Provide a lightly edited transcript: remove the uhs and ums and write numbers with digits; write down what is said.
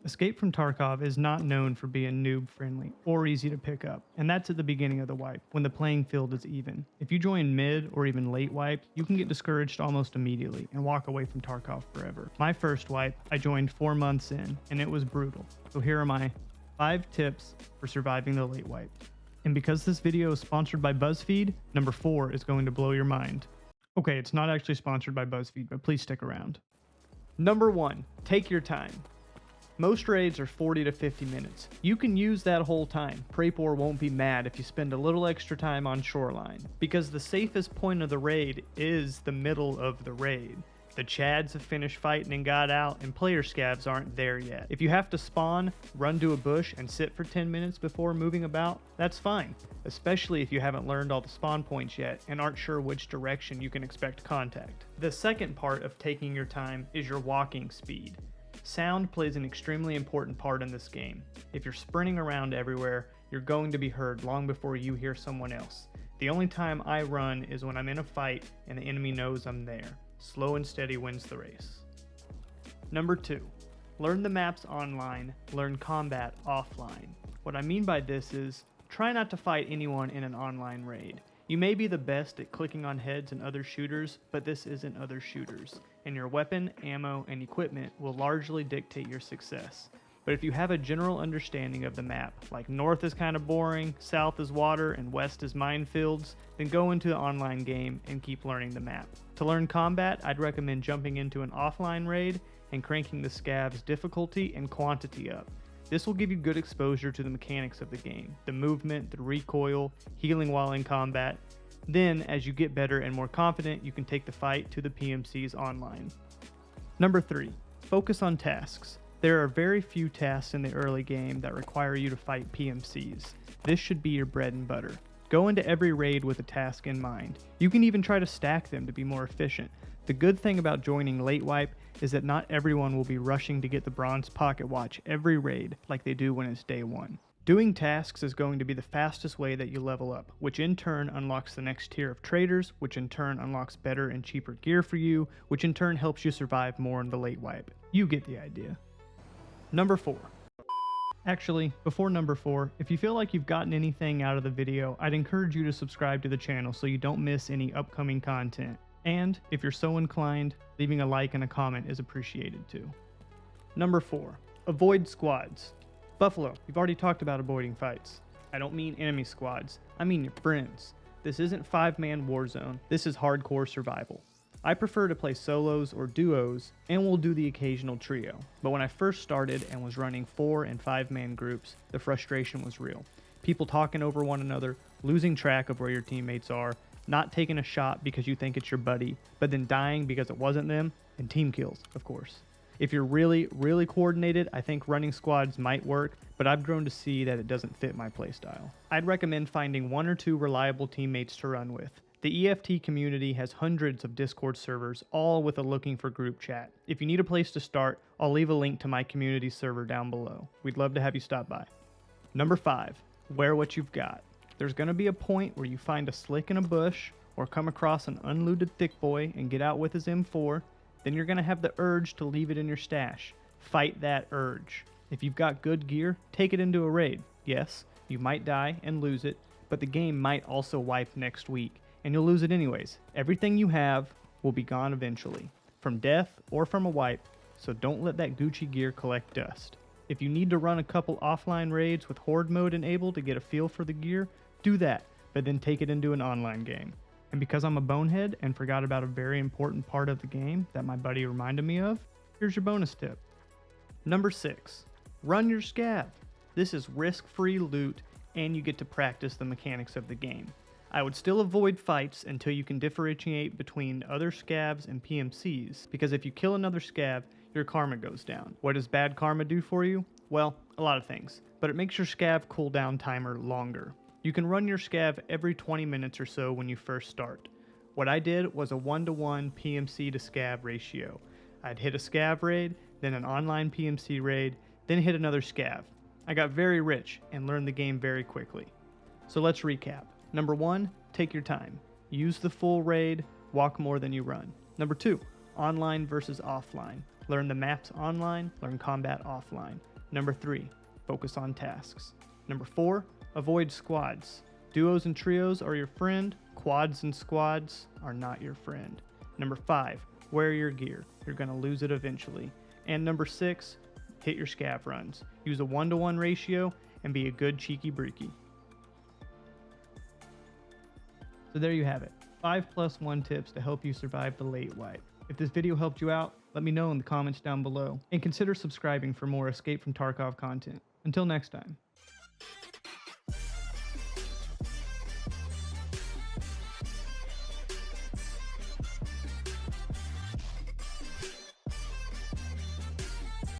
Escape from Tarkov is not known for being noob friendly or easy to pick up, and that's at the beginning of the wipe, when the playing field is even. If you join mid or even late wipe, you can get discouraged almost immediately and walk away from Tarkov forever. My first wipe, I joined 4 months in, and it was brutal. So here are my 5 tips for surviving the late wipe. And because this video is sponsored by BuzzFeed, number 4 is going to blow your mind. Okay, it's not actually sponsored by BuzzFeed, but please stick around. Number 1, take your time. Most raids are 40 to 50 minutes. You can use that whole time. Prapor won't be mad if you spend a little extra time on shoreline, because the safest point of the raid is the middle of the raid. The Chads have finished fighting and got out, and player scavs aren't there yet. If you have to spawn, run to a bush, and sit for 10 minutes before moving about, that's fine, especially if you haven't learned all the spawn points yet and aren't sure which direction you can expect contact. The second part of taking your time is your walking speed. Sound plays an extremely important part in this game. If you're sprinting around everywhere, you're going to be heard long before you hear someone else. The only time I run is when I'm in a fight and the enemy knows I'm there. Slow and steady wins the race. Number 2, learn the maps online, learn combat offline. What I mean by this is, try not to fight anyone in an online raid. You may be the best at clicking on heads in other shooters, but this isn't other shooters, and your weapon, ammo, and equipment will largely dictate your success. But if you have a general understanding of the map, like north is kind of boring, south is water, and west is minefields, then go into the online game and keep learning the map. To learn combat, I'd recommend jumping into an offline raid and cranking the scav's difficulty and quantity up. This will give you good exposure to the mechanics of the game, the movement, the recoil, healing while in combat. Then, as you get better and more confident, you can take the fight to the PMCs online. Number 3, focus on tasks. There are very few tasks in the early game that require you to fight PMCs. This should be your bread and butter. Go into every raid with a task in mind. You can even try to stack them to be more efficient. The good thing about joining late wipe is that not everyone will be rushing to get the bronze pocket watch every raid like they do when it's day 1. Doing tasks is going to be the fastest way that you level up, which in turn unlocks the next tier of traders, which in turn unlocks better and cheaper gear for you, which in turn helps you survive more in the late wipe. You get the idea. Number 4. Actually, before number 4, if you feel like you've gotten anything out of the video, I'd encourage you to subscribe to the channel so you don't miss any upcoming content. And, if you're so inclined, leaving a like and a comment is appreciated too. Number 4. Avoid squads. Buffalo, you've already talked about avoiding fights. I don't mean enemy squads, I mean your friends. This isn't 5-man Warzone, this is hardcore survival. I prefer to play solos or duos, and will do the occasional trio. But when I first started and was running 4 and 5-man groups, the frustration was real. People talking over one another, losing track of where your teammates are, not taking a shot because you think it's your buddy, but then dying because it wasn't them, and team kills, of course. If you're really coordinated, I think running squads might work, but I've grown to see that it doesn't fit my playstyle. I'd recommend finding 1 or 2 reliable teammates to run with. The EFT community has hundreds of Discord servers, all with a looking for group chat. If you need a place to start, I'll leave a link to my community server down below. We'd love to have you stop by. Number 5, wear what you've got. There's gonna be a point where you find a slick in a bush, or come across an unlooted thick boy and get out with his M4, then you're gonna have the urge to leave it in your stash. Fight that urge. If you've got good gear, take it into a raid. Yes, you might die and lose it, but the game might also wipe next week, and you'll lose it anyways. Everything you have will be gone eventually, from death or from a wipe, so don't let that Gucci gear collect dust. If you need to run a couple offline raids with horde mode enabled to get a feel for the gear, do that, but then take it into an online game. And because I'm a bonehead and forgot about a very important part of the game that my buddy reminded me of, here's your bonus tip. Number 6, run your scav. This is risk-free loot, and you get to practice the mechanics of the game. I would still avoid fights until you can differentiate between other scavs and PMCs, because if you kill another scav, your karma goes down. What does bad karma do for you? Well, a lot of things, but it makes your scav cooldown timer longer. You can run your scav every 20 minutes or so when you first start. What I did was a 1-to-1 PMC to scav ratio. I'd hit a scav raid, then an online PMC raid, then hit another scav. I got very rich and learned the game very quickly. So let's recap. Number 1, take your time. Use the full raid, walk more than you run. Number 2, online versus offline. Learn the maps online, learn combat offline. Number 3, focus on tasks. Number 4, avoid squads. Duos and trios are your friend, quads and squads are not your friend. Number 5, wear your gear. You're going to lose it eventually. And number 6, hit your scav runs. Use a 1-to-1 ratio and be a good cheeky breaky. So there you have it, 5+1 tips to help you survive the late wipe. If this video helped you out, let me know in the comments down below, and consider subscribing for more Escape from Tarkov content. Until next time.